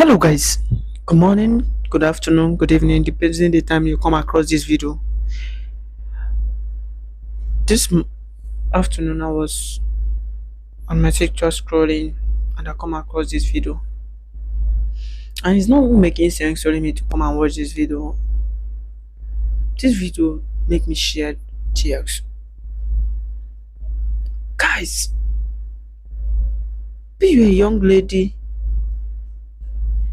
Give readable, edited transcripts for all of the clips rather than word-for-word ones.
Hello guys, good morning, good afternoon, good evening, depending the time you come across this video. This afternoon I was on my TikTok scrolling and I come across this video, and it's not making sense telling me to come and watch this video. This video make me shed tears. Guys, be you a young lady,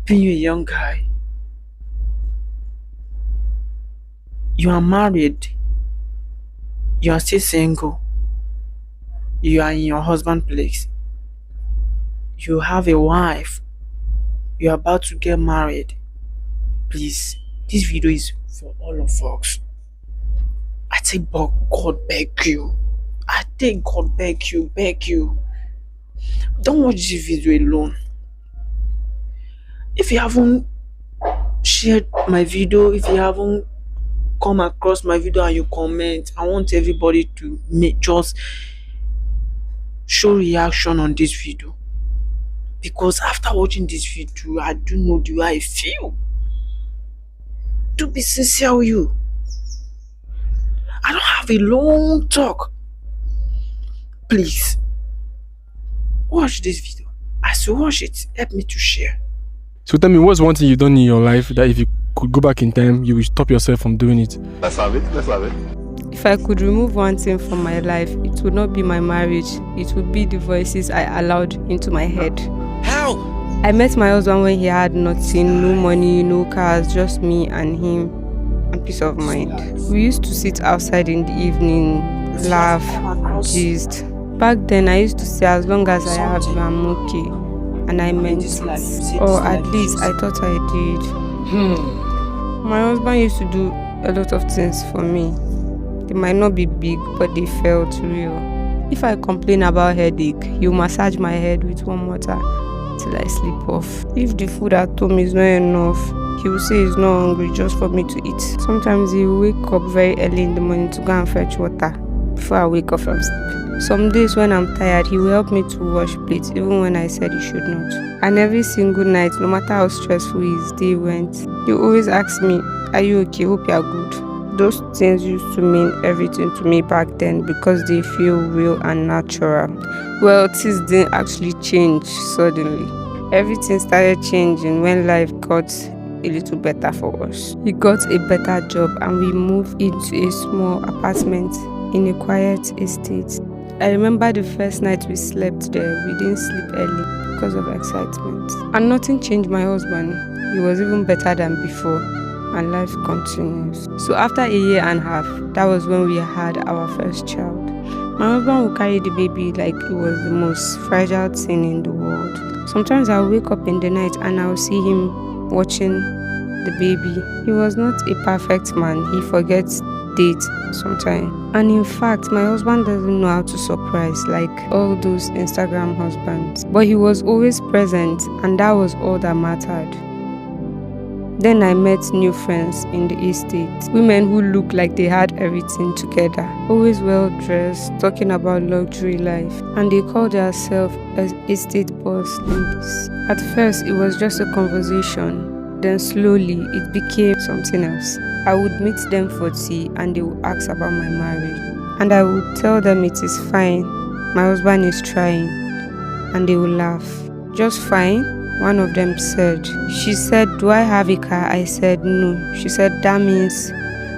be you a young guy, you are married, you are still single, you are in your husband's place, you have a wife, you're about to get married. Please, this video is for all of us. I take God beg you. I take God beg you. Don't watch this video alone. If you haven't shared my video, if you haven't come across my video and you comment, I want everybody to just show reaction on this video. Because after watching this video, I do know the way I feel. To be sincere with you, I don't have a long talk. Please, watch this video. As you watch it, help me to share. So tell me, what's one thing you've done in your life that if you could go back in time, you would stop yourself from doing it? Let's have it. If I could remove one thing from my life, it would not be my marriage. It would be the voices I allowed into my head. How? I met my husband when he had nothing, no money, no cars, just me and him, and peace of mind. We used to sit outside in the evening, laugh, gist. Back then, I used to say, as long as I have you, I'm okay. And I meant it. Or at least I thought I did. My husband used to do a lot of things for me. They might not be big, but they felt real. If I complain about headache, he'll massage my head with warm water till I sleep off. If the food at home is not enough, he will say he's not hungry just for me to eat. Sometimes he will wake up very early in the morning to go and fetch water before I wake up from sleep. Some days when I'm tired, he will help me to wash plates even when I said he should not. And every single night, no matter how stressful his day went, he always asks me, "Are you okay? Hope you are good." Those things used to mean everything to me back then because they feel real and natural. Well, things didn't actually change suddenly. Everything started changing when life got a little better for us. He got a better job and we moved into a small apartment in a quiet estate. I remember the first night we slept there. We didn't sleep early because of excitement. And nothing changed my husband. He was even better than before. And life continues. So after a year and a half, that was when we had our first child. My husband would carry the baby like it was the most fragile thing in the world. Sometimes I'll wake up in the night and I'll see him watching the baby. He was not a perfect man. He forgets dates sometimes. And in fact, my husband doesn't know how to surprise like all those Instagram husbands. But he was always present, and that was all that mattered. Then I met new friends in the estate, women who looked like they had everything together, always well dressed, talking about luxury life, and they called themselves as estate boss ladies. At first, it was just a conversation, then slowly it became something else. I would meet them for tea and they would ask about my marriage, and I would tell them it is fine, my husband is trying, and they would laugh. Just fine? One of them said. She said, "Do I have a car?" I said, "No." She said, "That means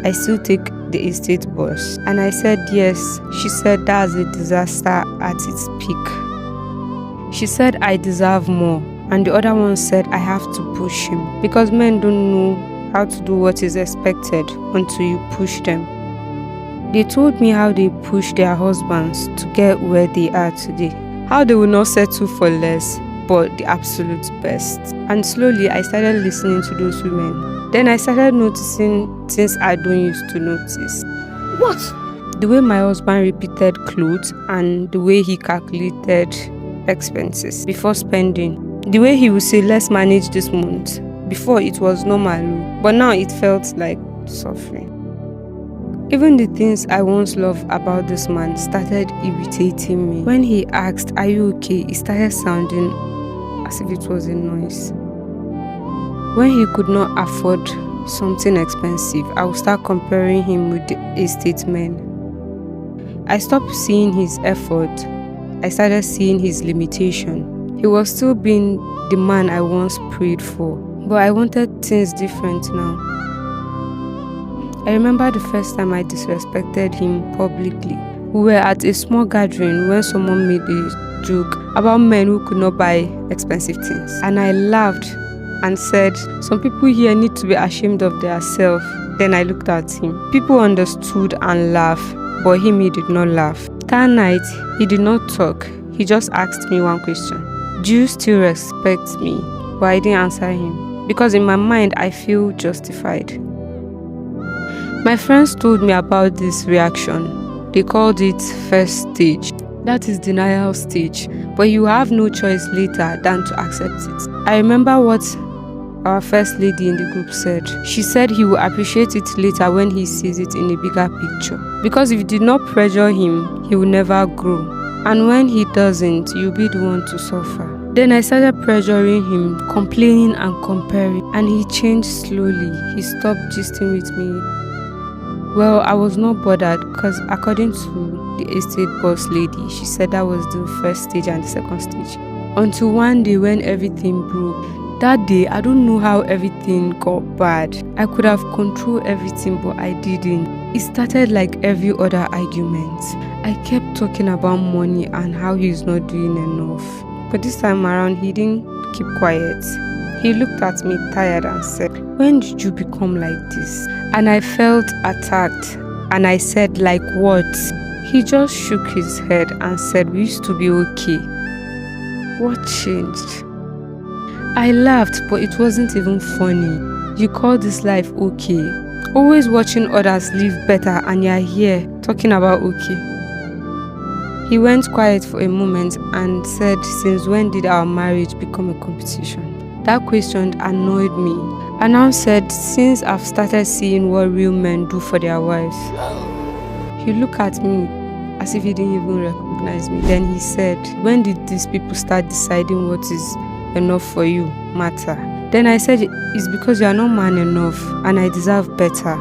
I still take the estate bus." And I said, "Yes." She said, "That's a disaster at its peak." She said, "I deserve more." And the other one said, "I have to push him." Because men don't know how to do what is expected until you push them. They told me how they push their husbands to get where they are today. How they will not settle for less, but the absolute best. And slowly I started listening to those women. Then I started noticing things I don't used to notice. What? The way my husband repeated clothes and the way he calculated expenses before spending. The way he would say, "Let's manage this month." Before it was normal, but now it felt like suffering. Even the things I once loved about this man started irritating me. When he asked, "Are you okay?" it started sounding as if it was a noise. When he could not afford something expensive, I would start comparing him with the estate men. I stopped seeing his effort. I started seeing his limitation. He was still being the man I once prayed for, but I wanted things different now. I remember the first time I disrespected him publicly. We were at a small gathering when someone made a joke about men who could not buy expensive things. And I laughed and said, some people here need to be ashamed of themselves. Then I looked at him. People understood and laughed, but he did not laugh. That night, he did not talk. He just asked me one question. Do you still respect me? But I didn't answer him, because in my mind, I feel justified. My friends told me about this reaction. They called it first stage. That is denial stage, but you have no choice later than to accept it. I remember what our first lady in the group said. She said he will appreciate it later when he sees it in a bigger picture. Because if you did not pressure him, he will never grow. And when he doesn't, you'll be the one to suffer. Then I started pressuring him, complaining and comparing, and he changed slowly. He stopped gisting with me. Well, I was not bothered because according to the estate boss lady, she said that was the first stage and the second stage. Until one day when everything broke. That day, I don't know how everything got bad. I could have controlled everything, but I didn't. It started like every other argument. I kept talking about money and how he's not doing enough. But this time around, he didn't keep quiet. He looked at me tired and said, when did you become like this? And I felt attacked. And I said, like what? He just shook his head and said, we used to be okay. What changed? I laughed, but it wasn't even funny. You call this life okay? Always watching others live better and you're here talking about okay. He went quiet for a moment and said, since when did our marriage become a competition? That question annoyed me. I now said, since I've started seeing what real men do for their wives. He looked at me as if he didn't even recognize me. Then he said, when did these people start deciding what is enough for you matter? Then I said, it's because you are not man enough and I deserve better.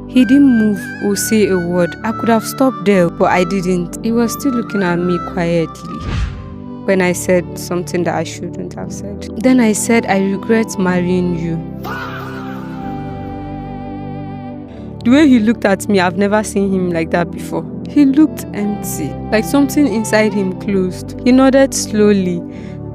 He didn't move or say a word. I could have stopped there, but I didn't. He was still looking at me quietly when I said something that I shouldn't have said. Then I said, I regret marrying you. The way he looked at me, I've never seen him like that before. He looked empty, like something inside him closed. He nodded slowly,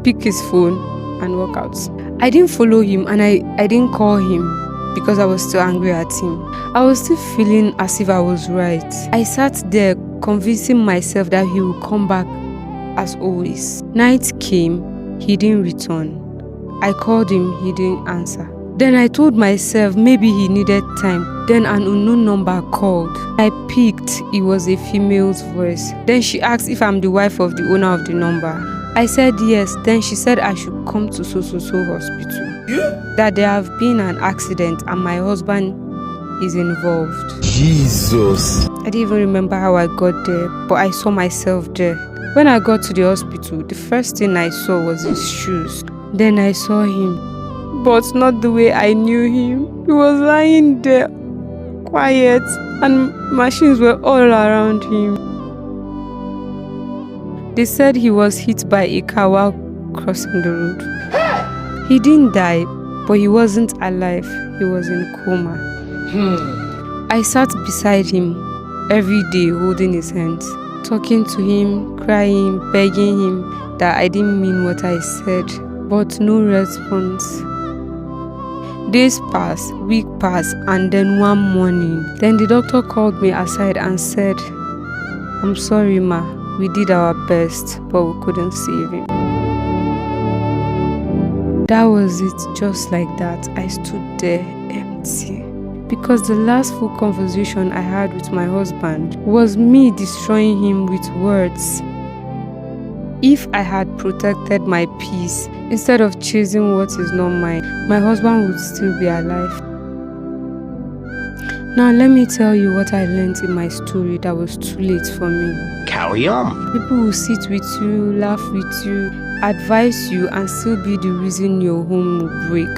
picked his phone and walked out. I didn't follow him and I didn't call him because I was still angry at him. I was still feeling as if I was right. I sat there convincing myself that he would come back as always. Night came, he didn't return. I called him, he didn't answer. Then I told myself maybe he needed time. Then an unknown number called. I picked, it was a female's voice. Then she asked if I'm the wife of the owner of the number. I said yes. Then she said I should come to so hospital. That there have been an accident and my husband is involved. Jesus. I didn't even remember how I got there, but I saw myself there. When I got to the hospital, the first thing I saw was his shoes. Then I saw him, but not the way I knew him. He was lying there, quiet, and machines were all around him. They said he was hit by a car while crossing the road. He didn't die, but he wasn't alive. He was in coma. I sat beside him every day holding his hands, talking to him, crying, begging him that I didn't mean what I said, but no response. Days passed, weeks passed, and then one morning, then the doctor called me aside and said, I'm sorry ma, we did our best, but we couldn't save him. That was it, just like that. I stood there empty. Because the last full conversation I had with my husband was me destroying him with words. If I had protected my peace instead of chasing what is not mine, my husband would still be alive. Now let me tell you what I learned in my story that was too late for me. Carry on. People will sit with you, laugh with you, advise you, and still be the reason your home will break.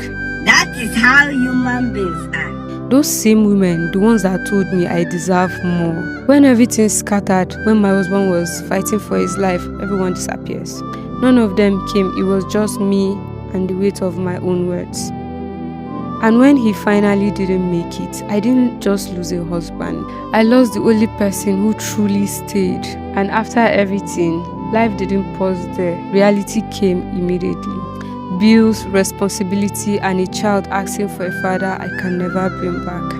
is how human beings are. Those same women, the ones that told me I deserve more. When everything scattered, when my husband was fighting for his life, everyone disappears. None of them came, it was just me and the weight of my own words. And when he finally didn't make it, I didn't just lose a husband. I lost the only person who truly stayed. And after everything, life didn't pause there. Reality came immediately. Bills, responsibility, and a child asking for a father I can never bring back.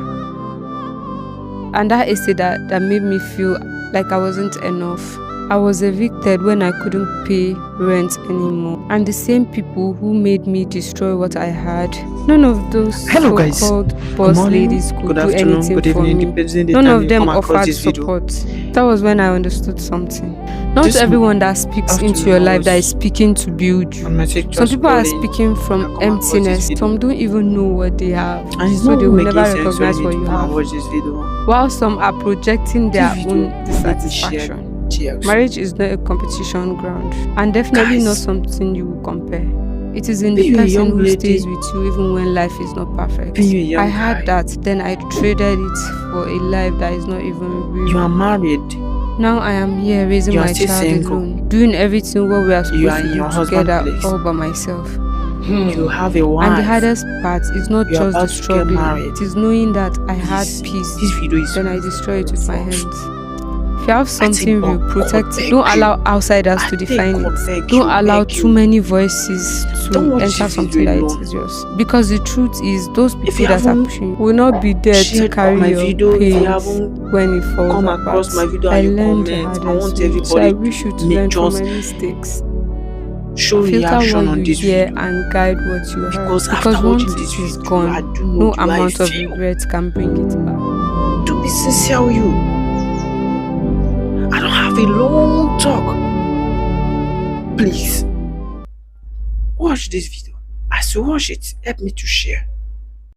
And that is it that made me feel like I wasn't enough. I was evicted when I couldn't pay rent anymore. And the same people who made me destroy what I had, none of those Hello, guys. so-called boss morning, ladies could good do afternoon, anything good for evening, me. depending the None time of you them come across offered this video. support. That was when I understood something. Not This everyone that speaks into afternoon your life that was is speaking to build you. On my TikTok Some people are scrolling, speaking I from come across this emptiness. video. Some don't even know what they have. And it's So not they will making never sense recognize for what you you to come have. and watch this video. While some are projecting their This own video dissatisfaction. Cheers. Marriage is not a competition ground, and definitely Guys. not something you will compare. It is in Be the you a person young who lady? stays with you even when life is not perfect. Be you a young I had guy? that, then I traded it for a life that is not even real. You are married. Now I am here raising You are my still child single. alone, doing everything what we are You are supposed in to your do husband's together place. all by myself. You have a wife. And the hardest part is not You are just the about to get struggling, married. it is knowing that I had This peace, video is then I destroy it with my false. hands. If you have something real, God protect beg it. Don't you. allow outsiders to I beg define God it. beg Don't you, allow beg too you. many voices Don't to watch enter this something video that alone. is yours. Because the truth is, those If people you that are haven't pushing will not be there to shared carry my your video, if you pains haven't when it falls come apart. across my video I and you learned the comment, I hardest want way. everybody So I wish you to make learn from just my mistakes. show Filter reaction what on you this hear video. and guide what you heard. Because Because after once watching it this is video, I gone, do no not do I amount of feel. regret can bring it back. To be sincere with you, I don't have a long talk. Please watch this video. As you watch it, help me to share.